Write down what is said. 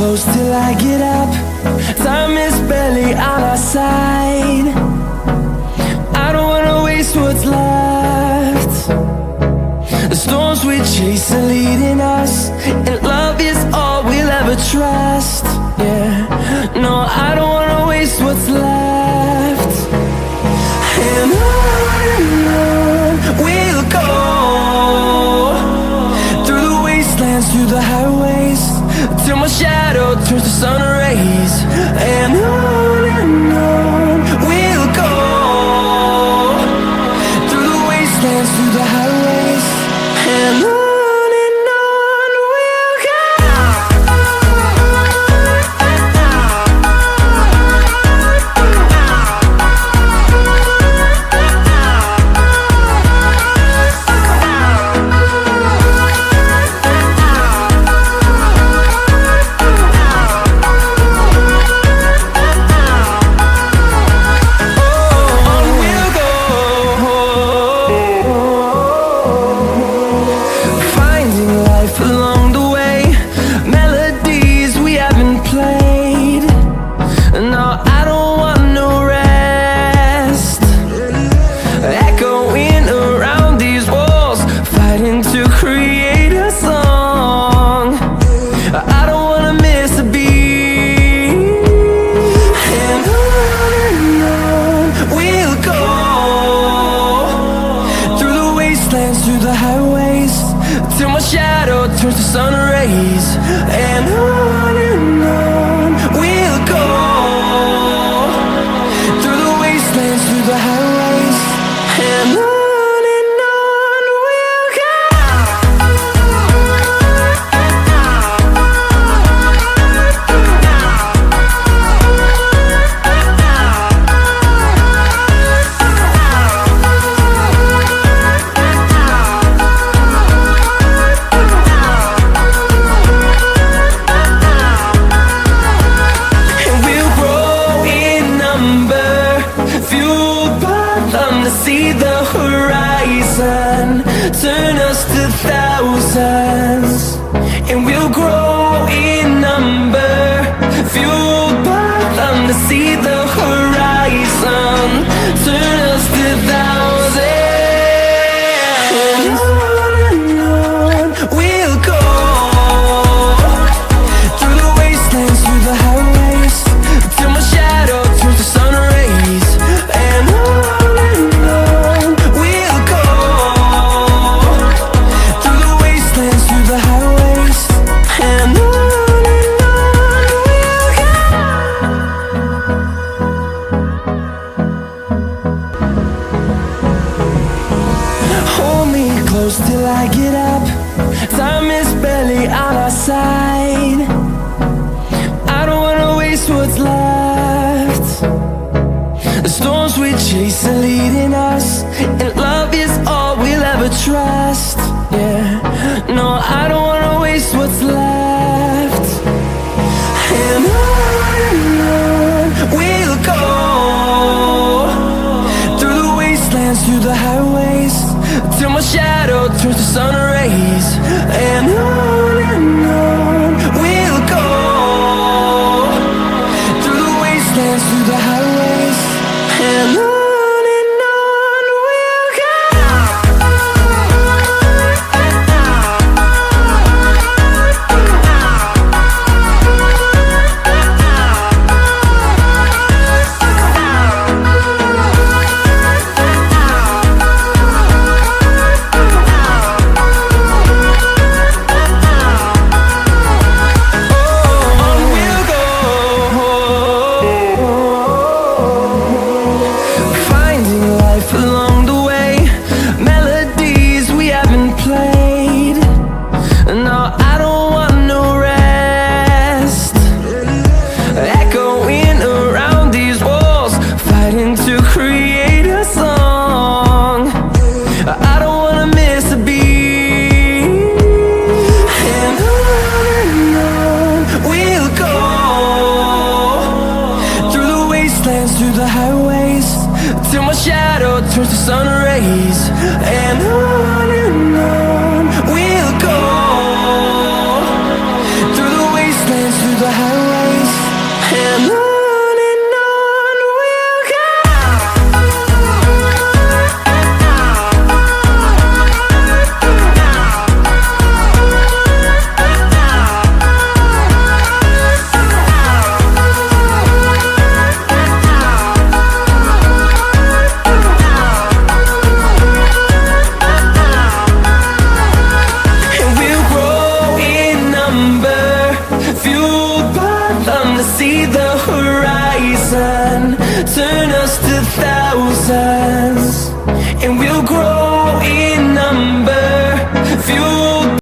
close till I get up. Time is barely on our side. I don't wanna waste what's left. The storms we chase are leading us, and love is all we'll ever trust. Yeah, no, I don't wanna waste what's left. And on we'll go, through the wastelands, through the highways, till my shadow turns to sun rays. And on we'll go, through the wastelands, through the highways, and on we'll go. Through the highways, till my shadow turns to sun rays. And on we'll go, through the wastelands, through the highways, and on we'll go. See the horizon, turn us to thousands, and we'll grow in number, fueled by them. To see the horizon, turn us to thousands, and on we'll go, through the wastelands, through the highways, till my shadow turns to sun rays. And close till I get up. Time is barely on our side. I don't wanna waste what's left. The storms we chase are leading us, and love is all we'll ever trust. Yeah, no, I don't wanna waste what's left. And on we'll go, through the wastelands, through the highways, till my shadow turns to sun rays. And on we'll go, through the wastelands, through the highways, and on we'll go. turns to sun rays, and on we'll go, through the wastelands, through the and on we'll and we'll grow in number, fueled by them to see the